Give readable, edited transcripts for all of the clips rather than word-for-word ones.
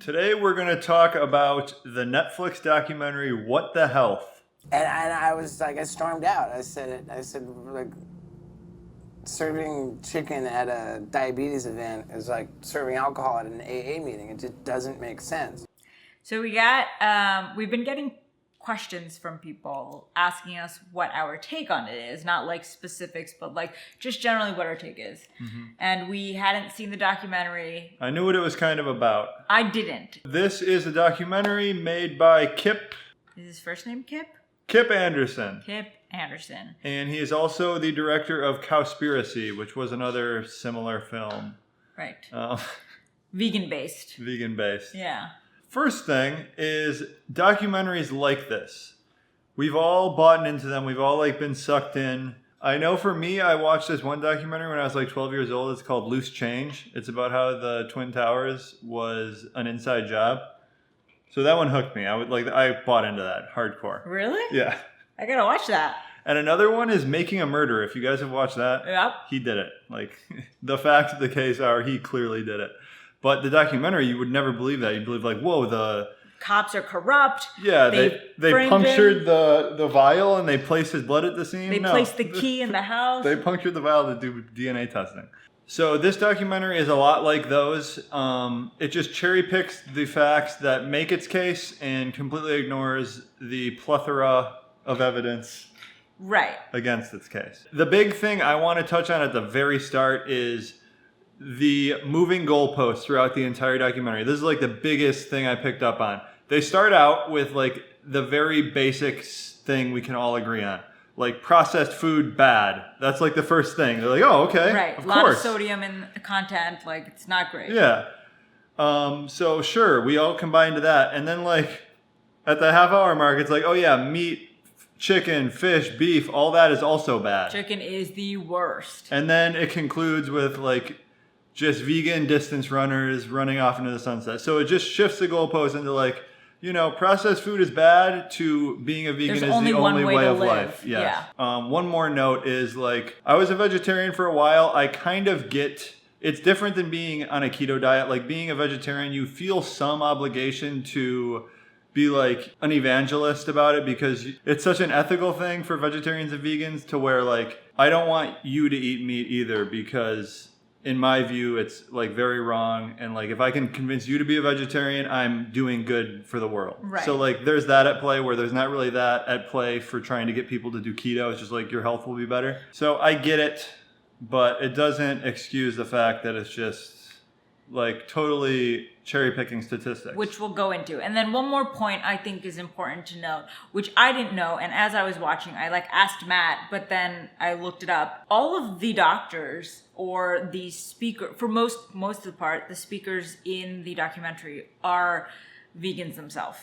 Today we're going to talk about the Netflix documentary, What the Health? And I was like, I stormed out. I said, like, serving chicken at a diabetes event is like serving alcohol at an AA meeting. It just doesn't make sense. So we've been getting questions from people asking us what our take on it is, not like specifics, but like just generally what our take is. Mm-hmm. And we hadn't seen the documentary. I knew what it was kind of about. I didn't. This is a documentary made by Kip. Is his first name Kip? Kip Anderson. Kip Anderson. And he is also the director of Cowspiracy, which was another similar film. Right. Vegan-based. Vegan-based. Yeah. First thing is documentaries like this. We've all bought into them. We've all been sucked in. I know for me, I watched this one documentary when I was 12 years old. It's called Loose Change. It's about how the Twin Towers was an inside job. So that one hooked me. I bought into that hardcore. Really? Yeah. I gotta watch that. And another one is Making a Murder. If you guys have watched that, yep. He did it. The facts of the case are he clearly did it. But the documentary, you would never believe that. You'd believe whoa, the cops are corrupt. Yeah, they punctured the vial and they placed his blood at the scene. They placed the key in the house. They punctured the vial to do DNA testing. So this documentary is a lot like those. It just cherry picks the facts that make its case and completely ignores the plethora of evidence against its case. The big thing I want to touch on at the very start is the moving goalposts throughout the entire documentary. This is the biggest thing I picked up on. They start out with the very basic thing we can all agree on. Processed food, bad. That's the first thing. They're oh, okay. Right. Of a lot course. of sodium in the content. It's not great. Yeah. So sure, we all combine to that. And then at the half hour mark, it's oh yeah, meat, chicken, fish, beef, all that is also bad. Chicken is the worst. And then it concludes with just vegan distance runners running off into the sunset. So it just shifts the goalpost into processed food is bad to being a vegan is the only way of life. Yes. Yeah. One more note is I was a vegetarian for a while. I kind of get it's different than being on a keto diet. Being a vegetarian, you feel some obligation to be an evangelist about it because it's such an ethical thing for vegetarians and vegans to where I don't want you to eat meat either because in my view, it's very wrong. And if I can convince you to be a vegetarian, I'm doing good for the world. Right. So there's that at play where there's not really that at play for trying to get people to do keto. It's just your health will be better. So I get it, but it doesn't excuse the fact that it's just totally cherry picking statistics. Which we'll go into. And then one more point I think is important to note, which I didn't know. And as I was watching, I asked Matt, but then I looked it up. All of the doctors or the speaker, for most of the part, the speakers in the documentary are vegans themselves.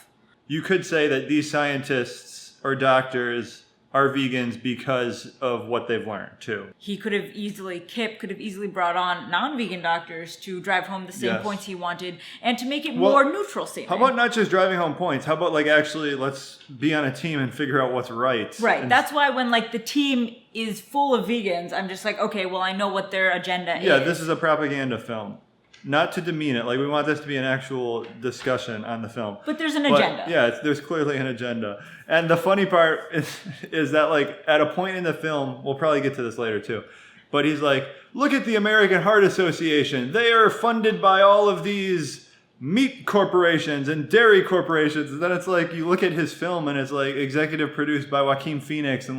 You could say that these scientists or doctors are vegans because of what they've learned too. Kip could have easily brought on non-vegan doctors to drive home the same points he wanted and to make it more neutral seeming. How about not just driving home points? How about actually let's be on a team and figure out what's right? Right. That's why when the team is full of vegans, I'm just okay, well I know what their agenda is. Yeah, this is a propaganda film. Not to demean it, we want this to be an actual discussion on the film. But there's an agenda. Yeah, there's clearly an agenda. And the funny part is that at a point in the film, we'll probably get to this later too, but he's look at the American Heart Association. They are funded by all of these meat corporations and dairy corporations. And then it's you look at his film and it's executive produced by Joaquin Phoenix and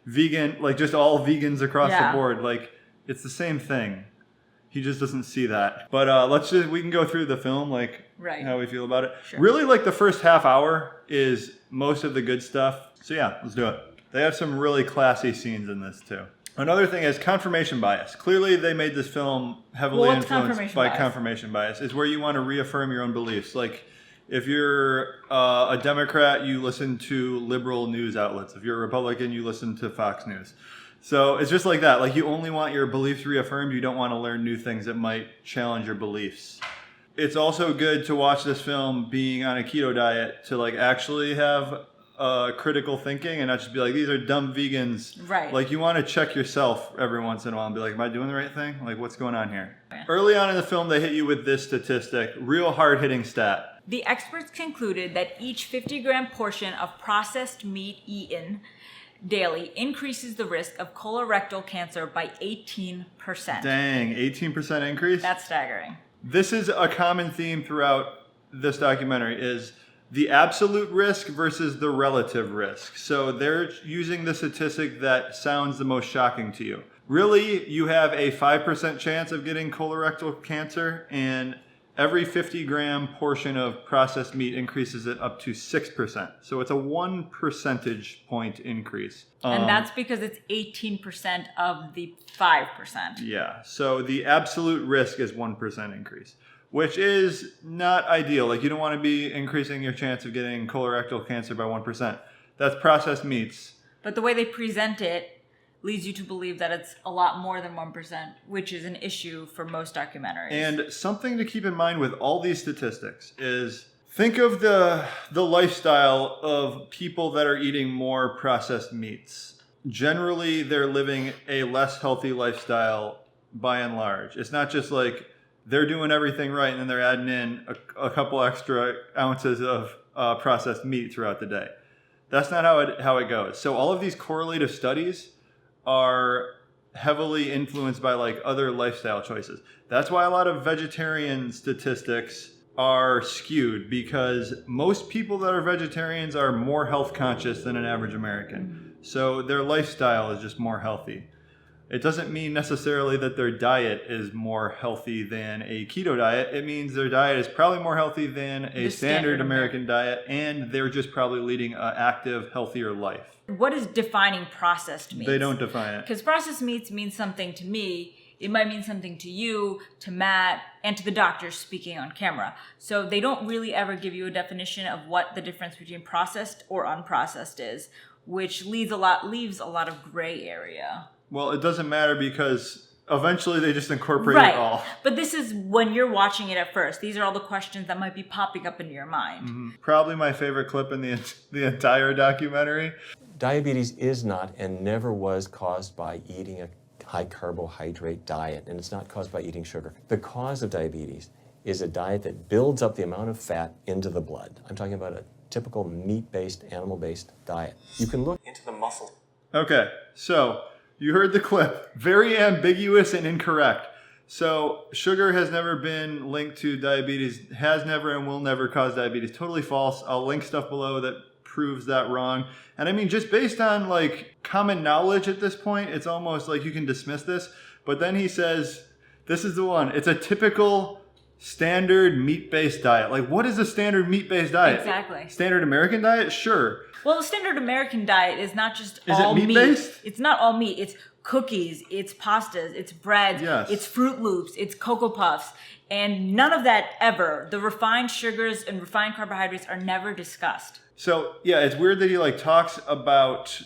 vegan, just all vegans across the board. It's the same thing. He just doesn't see that. But we can go through the film, how we feel about it. Sure. Really, the first half hour is most of the good stuff. So yeah, let's do it. They have some really classy scenes in this too. Another thing is confirmation bias. Clearly, they made this film heavily influenced by confirmation bias. It's where you want to reaffirm your own beliefs. If you're a Democrat, you listen to liberal news outlets. If you're a Republican, you listen to Fox News. So it's just like that. You only want your beliefs reaffirmed. You don't want to learn new things that might challenge your beliefs. It's also good to watch this film being on a keto diet to actually have critical thinking and not just be like, these are dumb vegans. Right. Like, you want to check yourself every once in a while and be like, am I doing the right thing? Like, what's going on here? Yeah. Early on in the film, they hit you with this statistic, real hard-hitting stat. The experts concluded that each 50-gram portion of processed meat eaten daily increases the risk of colorectal cancer by 18%. Dang, 18% increase? That's staggering. This is a common theme throughout this documentary, is the absolute risk versus the relative risk. So they're using the statistic that sounds the most shocking to you. Really, you have a 5% chance of getting colorectal cancer, and every 50-gram portion of processed meat increases it up to 6%. So it's a 1 percentage point increase. And that's because it's 18% of the 5%. Yeah. So the absolute risk is 1% increase, which is not ideal. Like, you don't want to be increasing your chance of getting colorectal cancer by 1%. That's processed meats. But the way they present it leads you to believe that it's a lot more than 1%, which is an issue for most documentaries. And something to keep in mind with all these statistics is, think of the lifestyle of people that are eating more processed meats. Generally, they're living a less healthy lifestyle by and large. It's not just like they're doing everything right and then they're adding in a couple extra ounces of processed meat throughout the day. That's not how it goes. So all of these correlative studies are heavily influenced by like other lifestyle choices. That's why a lot of vegetarian statistics are skewed, because most people that are vegetarians are more health conscious than an average American. So their lifestyle is just more healthy. It doesn't mean necessarily that their diet is more healthy than a keto diet. It means their diet is probably more healthy than a standard American diet, and they're just probably leading an active, healthier life. What is defining processed meats? They don't define it. Because processed meats means something to me. It might mean something to you, to Matt, and to the doctors speaking on camera. So they don't really ever give you a definition of what the difference between processed or unprocessed is, which leaves a lot of gray area. Well, it doesn't matter because eventually they just incorporate it all. But this is when you're watching it at first. These are all the questions that might be popping up into your mind. Mm-hmm. Probably my favorite clip in the entire documentary. Diabetes is not and never was caused by eating a high carbohydrate diet, and it's not caused by eating sugar. The cause of diabetes is a diet that builds up the amount of fat into the blood. I'm talking about a typical meat-based, animal-based diet. You can look into the muscle. Okay, so you heard the clip. Very ambiguous and incorrect. So sugar has never been linked to diabetes, has never and will never cause diabetes. Totally false. I'll link stuff below that proves that wrong. And I mean, just based on like common knowledge at this point, it's almost like you can dismiss this. But then he says, this is the one. It's a typical standard meat-based diet. Like, what is a standard meat-based diet? Exactly. Standard American diet? Sure. Well, the standard American diet is not just all meat. Is it meat-based? It's not all meat. It's cookies, it's pastas, it's breads, it's Fruit Loops, it's Cocoa Puffs. And none of that ever, the refined sugars and refined carbohydrates are never discussed. So, yeah, it's weird that he like talks about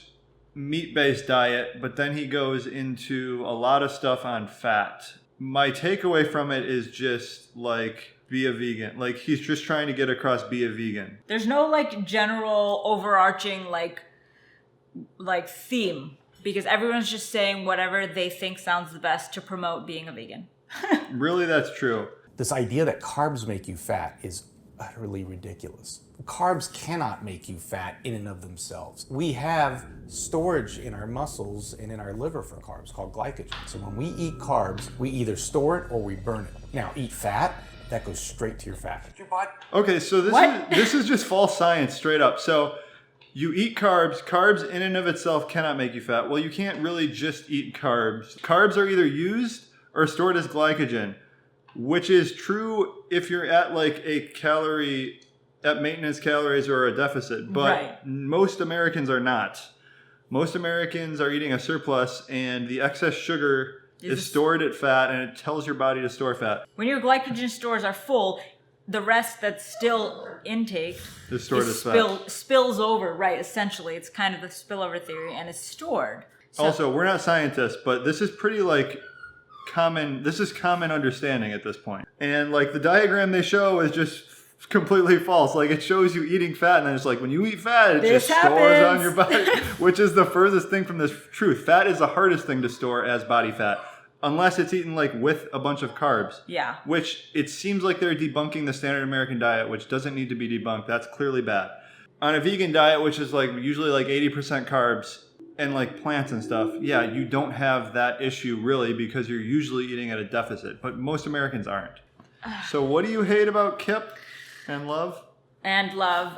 meat-based diet, but then he goes into a lot of stuff on fat. My takeaway from it is just like, be a vegan. Like, he's just trying to get across be a vegan. There's no like general overarching like theme, because everyone's just saying whatever they think sounds the best to promote being a vegan. Really, that's true. This idea that carbs make you fat is utterly ridiculous. Carbs cannot make you fat in and of themselves. We have storage in our muscles and in our liver for carbs called glycogen. So when we eat carbs, we either store it or we burn it. Now, eat fat, that goes straight to your fat. Okay, so this is just false science straight up. So you eat carbs. Carbs in and of itself cannot make you fat. Well, you can't really just eat carbs. Carbs are either used or stored as glycogen, which is true if you're at like at maintenance calories or a deficit. But most Americans are not. Most Americans are eating a surplus, and the excess sugar is stored at fat, and it tells your body to store fat. When your glycogen stores are full, the rest that's still intake is stored as fat. Spills over, essentially. It's kind of the spillover theory, and it's stored. So, also, we're not scientists, but this is pretty common understanding at this point. And like the diagram they show is just completely false. Like, it shows you eating fat, and then it's like, when you eat fat, it This just stores on happens. your body, which is the furthest thing from this truth. Fat is the hardest thing to store as body fat, unless it's eaten like with a bunch of carbs. Yeah. Which it seems like they're debunking the standard American diet, which doesn't need to be debunked. That's clearly bad. On a vegan diet, which is like usually like 80% carbs and like plants and stuff, yeah, you don't have that issue really because you're usually eating at a deficit, but most Americans aren't. So what do you hate about Kip and Love? And Love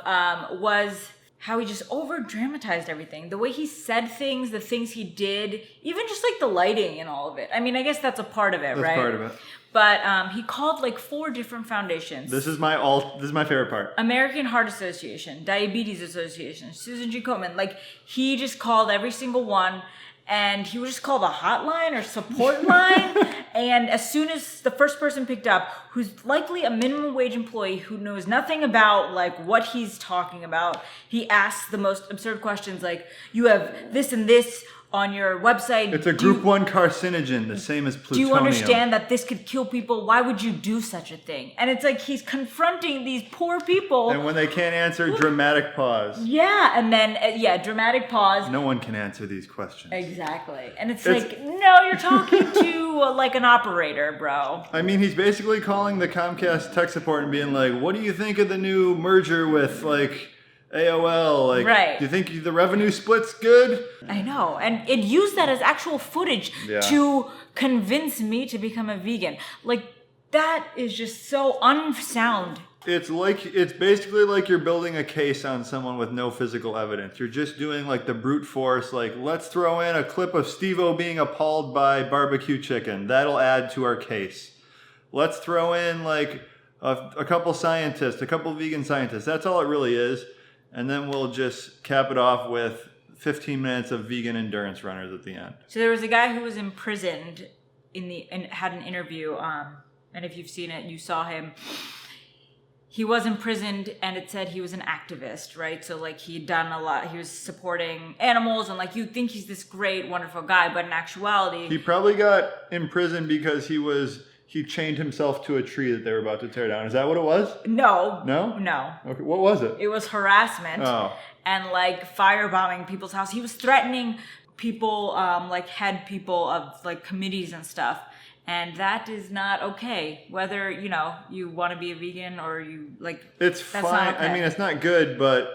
was how he just over dramatized everything. The way he said things, the things he did, even just like the lighting and all of it. I mean, I guess that's a part of it, That's right? part of it. But he called like 4 different foundations. This is my favorite part. American Heart Association, Diabetes Association, Susan G. Komen. Like, he just called every single one, and he would just call the hotline or support line. And as soon as the first person picked up, who's likely a minimum wage employee who knows nothing about like what he's talking about, he asks the most absurd questions like, you have this and this on your website. It's a group 1 carcinogen, the same as plutonium. Do you understand that this could kill people? Why would you do such a thing? And it's like he's confronting these poor people. And when they can't answer, dramatic pause. Yeah, and then, dramatic pause. No one can answer these questions. Exactly. And it's like, no, you're talking to like an operator, bro. I mean, he's basically calling the Comcast tech support and being like, what do you think of the new merger with like AOL? Like, Right. do you think the revenue split's good? I know. And it used that as actual footage Yeah. to convince me to become a vegan. Like, that is just so unsound. It's basically like you're building a case on someone with no physical evidence. You're just doing like the brute force, like, let's throw in a clip of Steve-O being appalled by barbecue chicken. That'll add to our case. Let's throw in like a couple scientists, a couple vegan scientists. That's all it really is. And then we'll just cap it off with 15 minutes of vegan endurance runners at the end. So there was a guy who was imprisoned and had an interview. And if you've seen it, you saw him. He was imprisoned, and it said he was an activist, right? So like he'd done a lot. He was supporting animals, and like you think he's this great, wonderful guy, but in actuality, He probably got imprisoned because he chained himself to a tree that they were about to tear down. Is that what it was? no. No? Okay, what was it? It was harassment Oh. and like firebombing people's house. He was threatening people, like head people of like committees and stuff. And that is not okay. Whether, you want to be a vegan or you like, It's that's fine. not okay. I mean, it's not good, but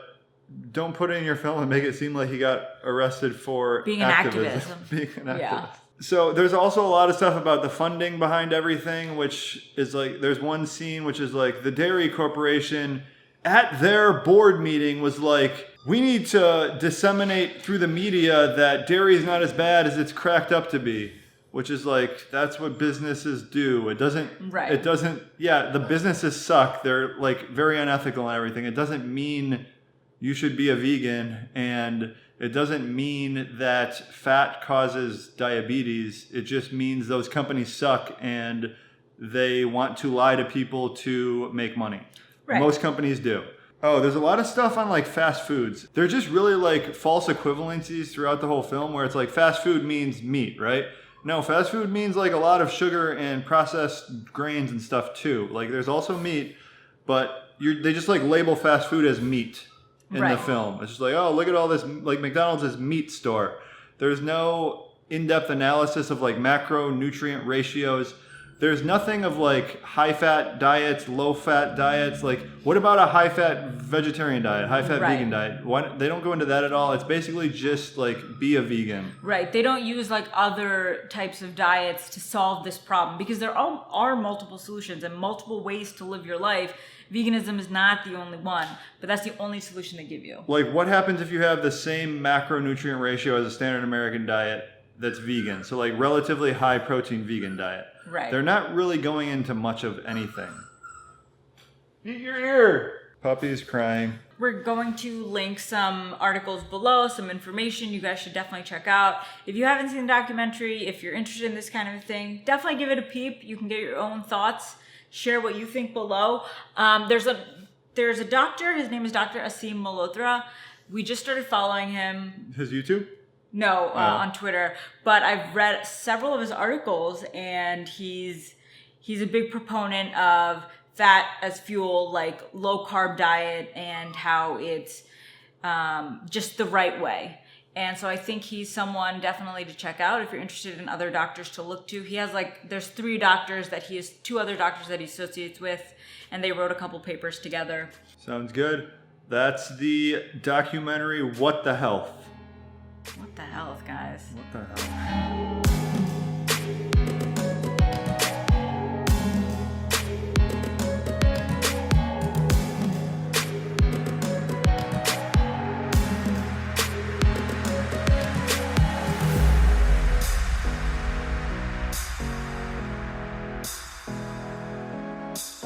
don't put it in your film and make it seem like he got arrested for Being an activism. activist. Being an Yeah. activist. So there's also a lot of stuff about the funding behind everything, which is like, there's one scene which is like the Dairy Corporation at their board meeting was like, we need to disseminate through the media that dairy is not as bad as it's cracked up to be. Which is like, that's what businesses do. The businesses suck. They're like very unethical and everything. It doesn't mean you should be a vegan, and it doesn't mean that fat causes diabetes. It just means those companies suck and they want to lie to people to make money. Right. Most companies do. Oh, there's a lot of stuff on like fast foods. They're just really like false equivalencies throughout the whole film where it's like fast food means meat, right? No, fast food means like a lot of sugar and processed grains and stuff too. Like there's also meat, but they just like label fast food as meat in the Right. film. It's just like, oh, look at all this, like McDonald's is meat store. There's no in-depth analysis of like macronutrient ratios. There's nothing of like high-fat diets, low-fat diets. Like, what about a high-fat vegetarian diet, high-fat Right. vegan diet? They don't go into that at all. It's basically just like be a vegan. Right. They don't use like other types of diets to solve this problem because there are multiple solutions and multiple ways to live your life. Veganism is not the only one, but that's the only solution they give you. Like, what happens if you have the same macronutrient ratio as a standard American diet that's vegan? So like relatively high protein vegan diet. Right. They're not really going into much of anything. Eat your ear! Puppy's crying. We're going to link some articles below, some information you guys should definitely check out. If you haven't seen the documentary, if you're interested in this kind of thing, definitely give it a peep. You can get your own thoughts. Share what you think below. There's a doctor. His name is Dr. Asim Malhotra. We just started following him. His YouTube? No, on Twitter. But I've read several of his articles, and he's a big proponent of fat as fuel, like low carb diet, and how it's just the right way. And so I think he's someone definitely to check out if you're interested in other doctors to look to. He has there's 3 doctors that he has, 2 other doctors that he associates with, and they wrote a couple papers together. Sounds good. That's the documentary What the Health. What the health, guys? What the hell?